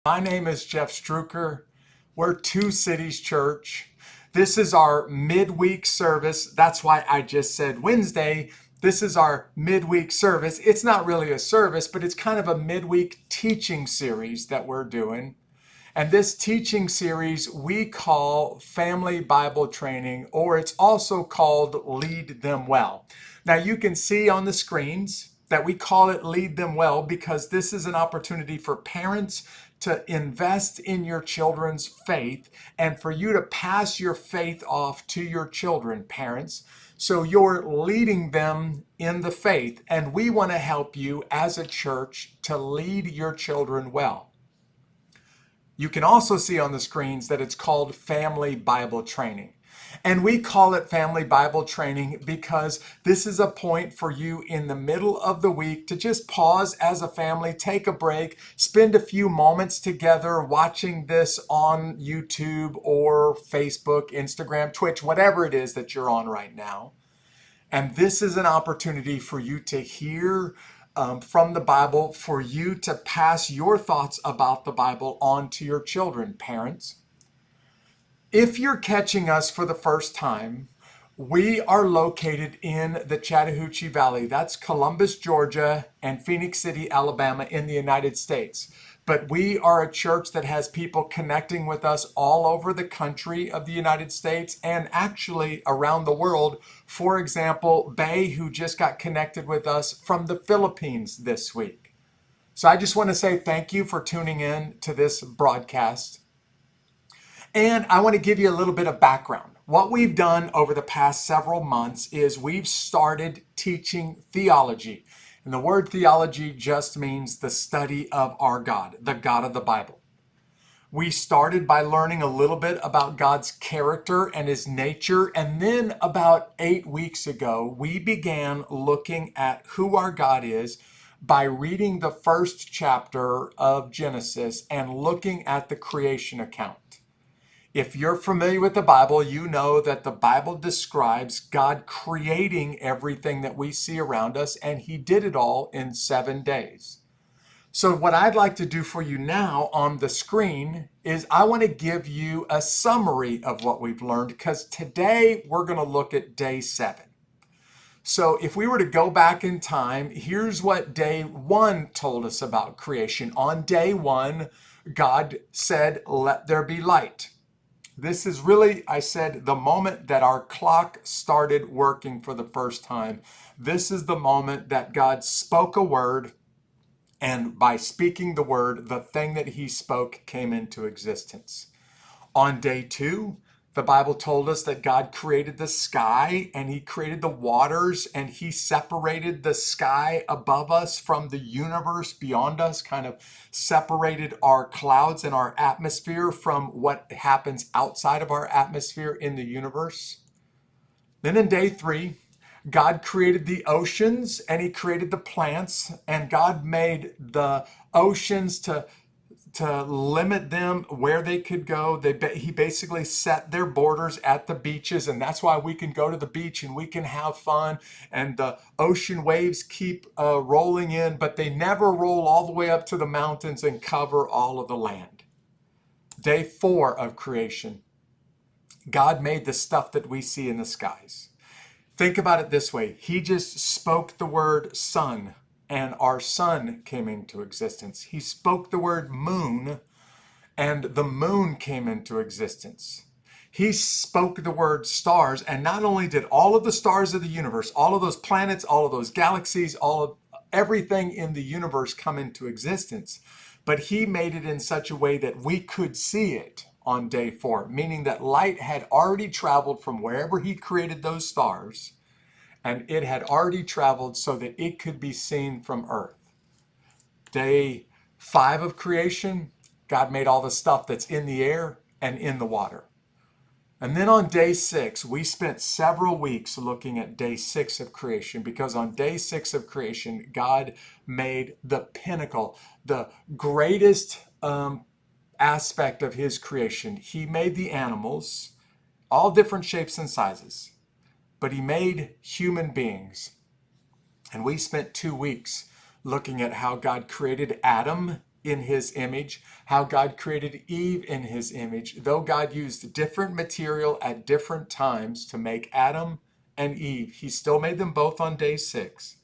My name is Jeff Struecker. We're Two Cities Church. This is our midweek service. That's why I just said Wednesday. This is our midweek service. It's not really a service, but it's kind of a midweek teaching series that we're doing. And this teaching series we call Family Bible Training, or it's also called Lead Them Well. Now you can see on the screens that we call it Lead Them Well because this is an opportunity for parents to invest in your children's faith and for you to pass your faith off to your children, parents. So you're leading them in the faith, and we want to help you as a church to lead your children well. You can also see on the screens that it's called Family Bible Training. And we call it Family Bible Training because this is a point for you in the middle of the week to just pause as a family, take a break, spend a few moments together watching this on YouTube or Facebook, Instagram, Twitch, whatever it is that you're on right now. And this is an opportunity for you to hear from the Bible, for you to pass your thoughts about the Bible on to your children, parents. If you're catching us for the first time, we are located in the Chattahoochee Valley. That's Columbus, Georgia, and Phoenix City, Alabama in the United States. But we are a church that has people connecting with us all over the country of the United States and actually around the world. For example, Bay, who just got connected with us from the Philippines this week. So I just want to say thank you for tuning in to this broadcast. And I want to give you a little bit of background. What we've done over the past several months is we've started teaching theology. And the word theology just means the study of our God, the God of the Bible. We started by learning a little bit about God's character and his nature. And then about 8 weeks ago, we began looking at who our God is by reading the first chapter of Genesis and looking at the creation account. If you're familiar with the Bible, you know that the Bible describes God creating everything that we see around us, and he did it all in 7 days. So what I'd like to do for you now on the screen is I want to give you a summary of what we've learned, because today we're going to look at day 7. So if we were to go back in time, here's what day 1 told us about creation. On day 1, God said, "Let there be light." This is really, I said, the moment that our clock started working for the first time. This is the moment that God spoke a word, and by speaking the word, the thing that he spoke came into existence. On day 2, the Bible told us that God created the sky and he created the waters, and he separated the sky above us from the universe beyond us, kind of separated our clouds and our atmosphere from what happens outside of our atmosphere in the universe. Then in day 3, God created the oceans and he created the plants, and God made the oceans to limit them where they could go. He basically set their borders at the beaches, and that's why we can go to the beach and we can have fun, and the ocean waves keep rolling in, but they never roll all the way up to the mountains and cover all of the land. Day 4 of creation, God made the stuff that we see in the skies. Think about it this way. He just spoke the word sun, and our sun came into existence. He spoke the word moon, and the moon came into existence. He spoke the word stars, and not only did all of the stars of the universe, all of those planets, all of those galaxies, all of everything in the universe come into existence, but he made it in such a way that we could see it on day 4, meaning that light had already traveled from wherever he created those stars, and it had already traveled so that it could be seen from Earth. Day 5 of creation, God made all the stuff that's in the air and in the water. And then on day 6, we spent several weeks looking at day 6 of creation, because on day 6 of creation, God made the pinnacle, the greatest aspect of his creation. He made the animals, all different shapes and sizes, but he made human beings. And we spent 2 weeks looking at how God created Adam in his image, how God created Eve in his image, though God used different material at different times to make Adam and Eve, he still made them both on day 6.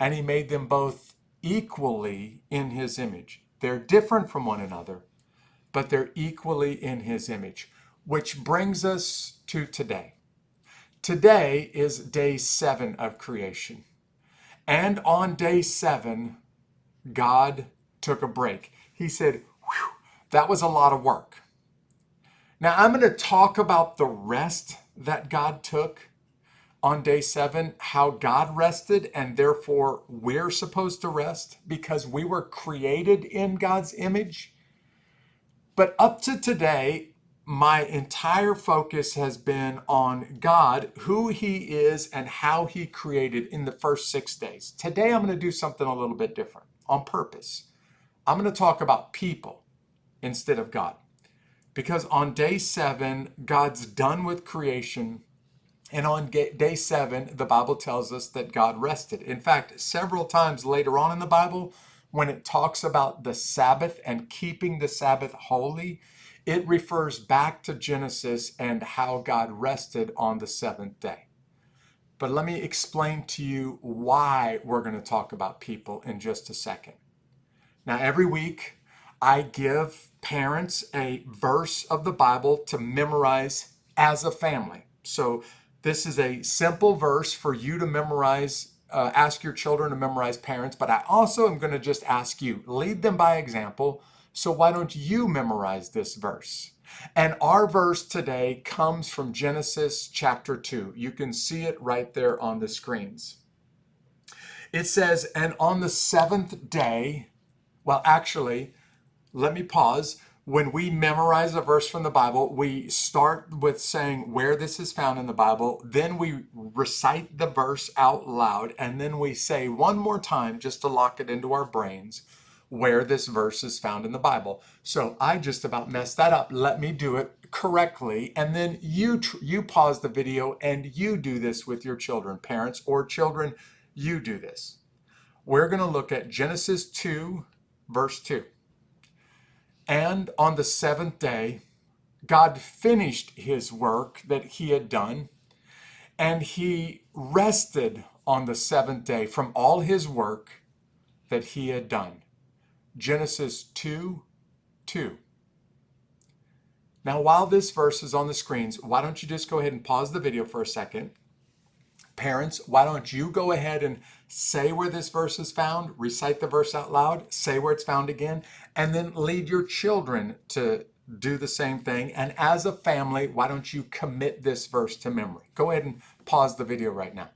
And he made them both equally in his image. They're different from one another, but they're equally in his image, which brings us to today. Today is day 7 of creation. And on day 7, God took a break. He said, "Whew, that was a lot of work." Now I'm going to talk about the rest that God took on day 7, how God rested, and therefore we're supposed to rest because we were created in God's image. But up to today, my entire focus has been on God, who he is, and how he created in the first 6 days. Today, I'm going to do something a little bit different on purpose. I'm going to talk about people instead of God. Because on day 7, God's done with creation. And on day 7, the Bible tells us that God rested. In fact, several times later on in the Bible, when it talks about the Sabbath and keeping the Sabbath holy, it refers back to Genesis and how God rested on the 7th day. But let me explain to you why we're going to talk about people in just a second. Now, every week, I give parents a verse of the Bible to memorize as a family. So this is a simple verse for you to memorize, ask your children to memorize, parents, but I also am going to just ask you, lead them by example. So why don't you memorize this verse? And our verse today comes from Genesis chapter 2. You can see it right there on the screens. It says, "And on the 7th day," well, actually, let me pause. When we memorize a verse from the Bible, we start with saying where this is found in the Bible. Then we recite the verse out loud. And then we say one more time, just to lock it into our brains, where this verse is found in the Bible. So I just about messed that up. Let me do it correctly. And then you pause the video and you do this with your children. Parents or children, you do this. We're going to look at Genesis 2, verse 2. "And on the 7th day, God finished his work that he had done, and he rested on the 7th day from all his work that he had done." Genesis 2, 2. Now, while this verse is on the screens, why don't you just go ahead and pause the video for a second? Parents, why don't you go ahead and say where this verse is found, recite the verse out loud, say where it's found again, and then lead your children to do the same thing. And as a family, why don't you commit this verse to memory? Go ahead and pause the video right now.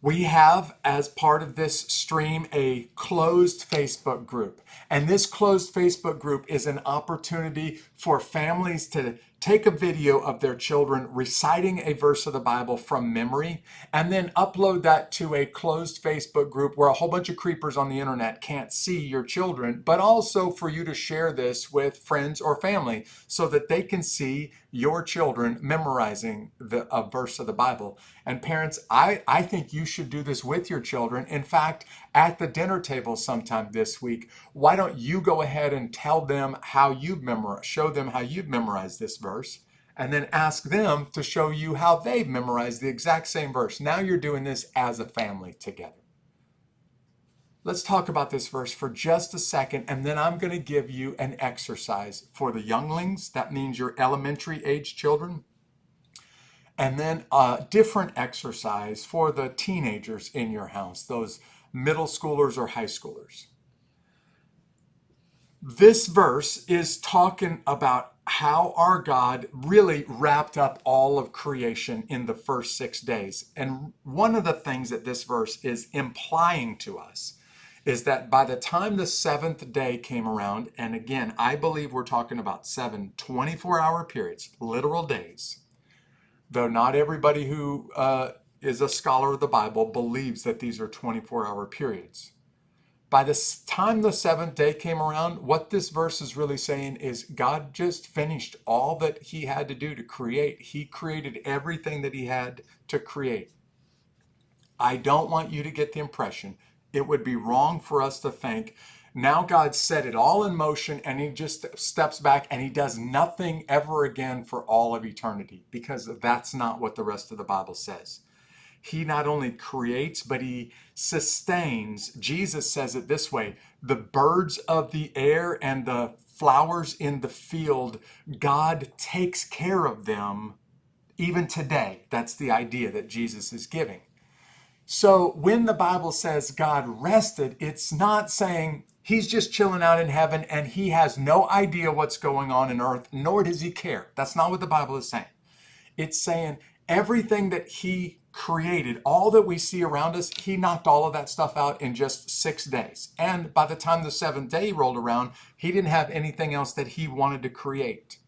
We have, as part of this stream, a closed Facebook group. And this closed Facebook group is an opportunity for families to take a video of their children reciting a verse of the Bible from memory, and then upload that to a closed Facebook group where a whole bunch of creepers on the internet can't see your children, but also for you to share this with friends or family so that they can see your children memorizing a verse of the Bible. And parents, I think you should do this with your children. In fact, at the dinner table sometime this week, why don't you go ahead and tell them how you've memorized, show them how you've memorized this verse, and then ask them to show you how they've memorized the exact same verse. Now you're doing this as a family together. Let's talk about this verse for just a second, and then I'm going to give you an exercise for the younglings. That means your elementary age children. And then a different exercise for the teenagers in your house, those middle schoolers or high schoolers. This verse is talking about how our God really wrapped up all of creation in the first 6 days. And one of the things that this verse is implying to us is that by the time the 7th day came around, and again, I believe we're talking about 7 24-hour periods, literal days, though not everybody who is a scholar of the Bible believes that these are 24-hour periods. By the time the 7th day came around, what this verse is really saying is God just finished all that he had to do to create. He created everything that he had to create. I don't want you to get the impression It would be wrong for us to think now God set it all in motion and he just steps back and he does nothing ever again for all of eternity, because that's not what the rest of the Bible says. He not only creates, but he sustains. Jesus says it this way: the birds of the air and the flowers in the field, God takes care of them even today. That's the idea that Jesus is giving. So when the Bible says God rested, it's not saying he's just chilling out in heaven and he has no idea what's going on in earth, nor does he care. That's not what the Bible is saying. It's saying everything that he created, all that we see around us, he knocked all of that stuff out in just 6 days. And by the time the seventh day rolled around, he didn't have anything else that he wanted to create.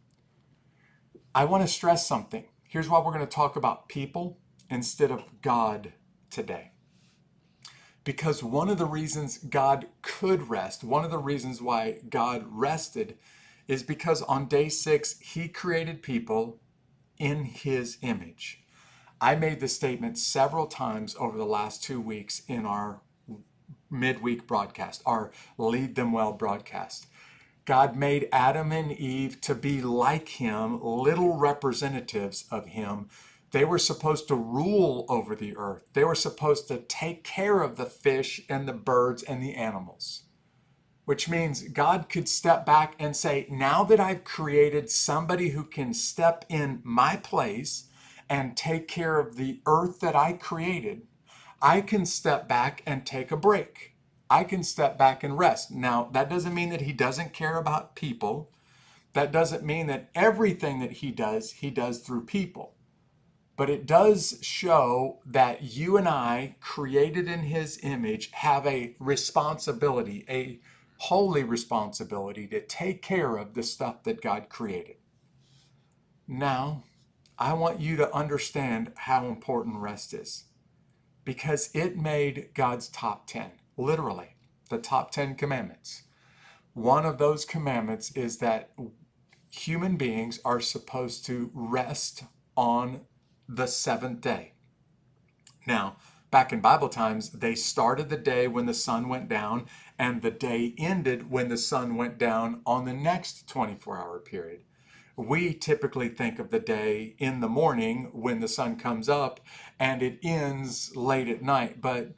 I want to stress something. Here's why we're going to talk about people instead of God today. Because one of the reasons God could rest, one of the reasons why God rested, is because on day 6, he created people in his image. I made this statement several times over the last 2 weeks in our midweek broadcast, our Lead Them Well broadcast. God made Adam and Eve to be like him, little representatives of him. They were supposed to rule over the earth. They were supposed to take care of the fish and the birds and the animals, which means God could step back and say, now that I've created somebody who can step in my place and take care of the earth that I created, I can step back and take a break. I can step back and rest. Now, that doesn't mean that he doesn't care about people. That doesn't mean that everything that he does through people. But it does show that you and I, created in his image, have a responsibility, a holy responsibility to take care of the stuff that God created. Now, I want you to understand how important rest is, because it made God's top 10, literally, the top 10 commandments. One of those commandments is that human beings are supposed to rest on the seventh day. Now, back in Bible times, they started the day when the sun went down, and the day ended when the sun went down on the next 24-hour period. We typically think of the day in the morning when the sun comes up, and it ends late at night. But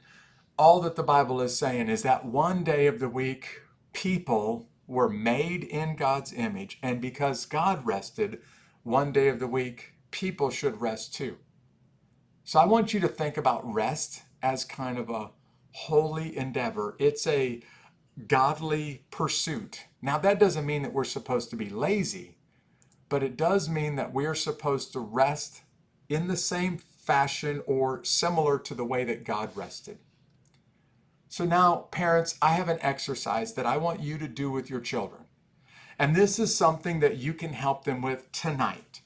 all that the Bible is saying is that one day of the week, people were made in God's image, and because God rested one day of the week, people should rest too. So I want you to think about rest as kind of a holy endeavor. It's a godly pursuit. Now, that doesn't mean that we're supposed to be lazy, but it does mean that we're supposed to rest in the same fashion or similar to the way that God rested. So now, parents, I have an exercise that I want you to do with your children. And this is something that you can help them with tonight.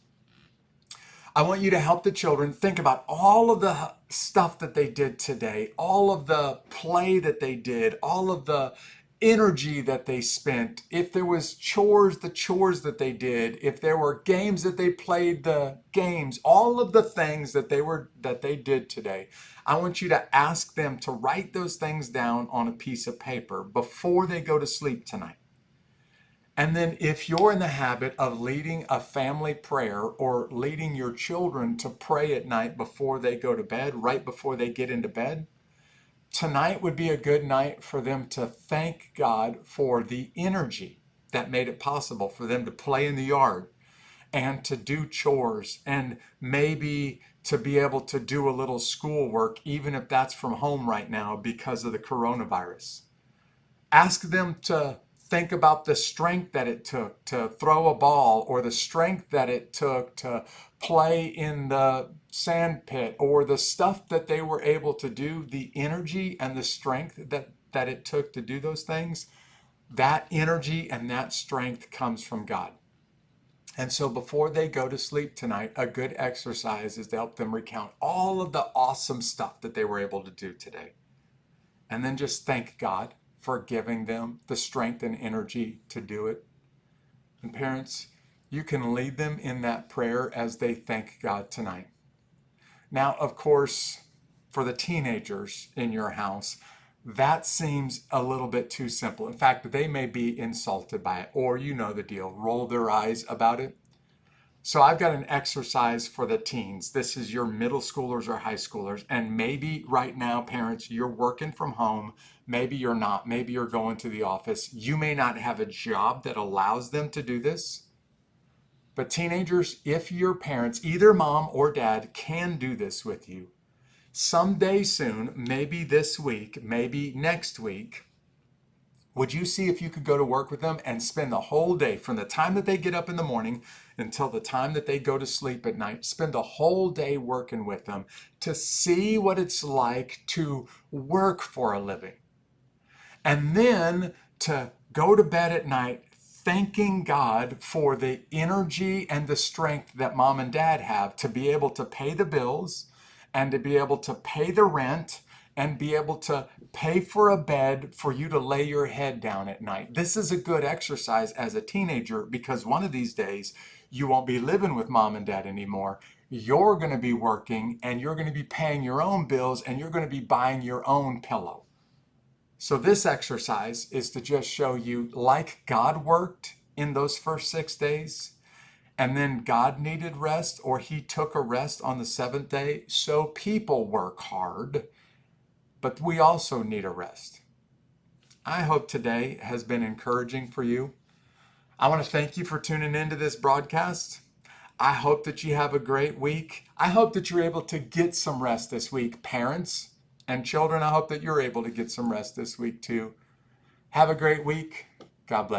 I want you to help the children think about all of the stuff that they did today, all of the play that they did, all of the energy that they spent. If there was chores, the chores that they did. If there were games that they played, the games. All of the things that they did today. I want you to ask them to write those things down on a piece of paper before they go to sleep tonight. And then if you're in the habit of leading a family prayer or leading your children to pray at night before they go to bed, right before they get into bed, tonight would be a good night for them to thank God for the energy that made it possible for them to play in the yard and to do chores and maybe to be able to do a little schoolwork, even if that's from home right now because of the coronavirus. Ask them to think about the strength that it took to throw a ball, or the strength that it took to play in the sand pit, or the stuff that they were able to do, the energy and the strength that it took to do those things. That energy and that strength comes from God. And so before they go to sleep tonight, a good exercise is to help them recount all of the awesome stuff that they were able to do today. And then just thank God for giving them the strength and energy to do it. And parents, you can lead them in that prayer as they thank God tonight. Now, of course, for the teenagers in your house, That seems a little bit too simple. In fact, they may be insulted by it, or you know the deal, roll their eyes about it. So I've got an exercise for the teens. This is your middle schoolers or high schoolers. And maybe right now, parents, you're working from home. Maybe you're not. Maybe you're going to the office. You may not have a job that allows them to do this. But teenagers, if your parents, either mom or dad, can do this with you, someday soon, maybe this week, maybe next week, would you see if you could go to work with them and spend the whole day from the time that they get up in the morning until the time that they go to sleep at night, spend the whole day working with them to see what it's like to work for a living? And then to go to bed at night thanking God for the energy and the strength that mom and dad have to be able to pay the bills and to be able to pay the rent and be able to pay for a bed for you to lay your head down at night. This is a good exercise as a teenager because one of these days you won't be living with mom and dad anymore. You're going to be working and you're going to be paying your own bills and you're going to be buying your own pillow. So this exercise is to just show you, like God worked in those first 6 days, and then God needed rest, or he took a rest on the seventh day. So people work hard, but we also need a rest. I hope today has been encouraging for you. I want to thank you for tuning into this broadcast. I hope that you have a great week. I hope that you're able to get some rest this week. Parents and children, I hope that you're able to get some rest this week too. Have a great week. God bless.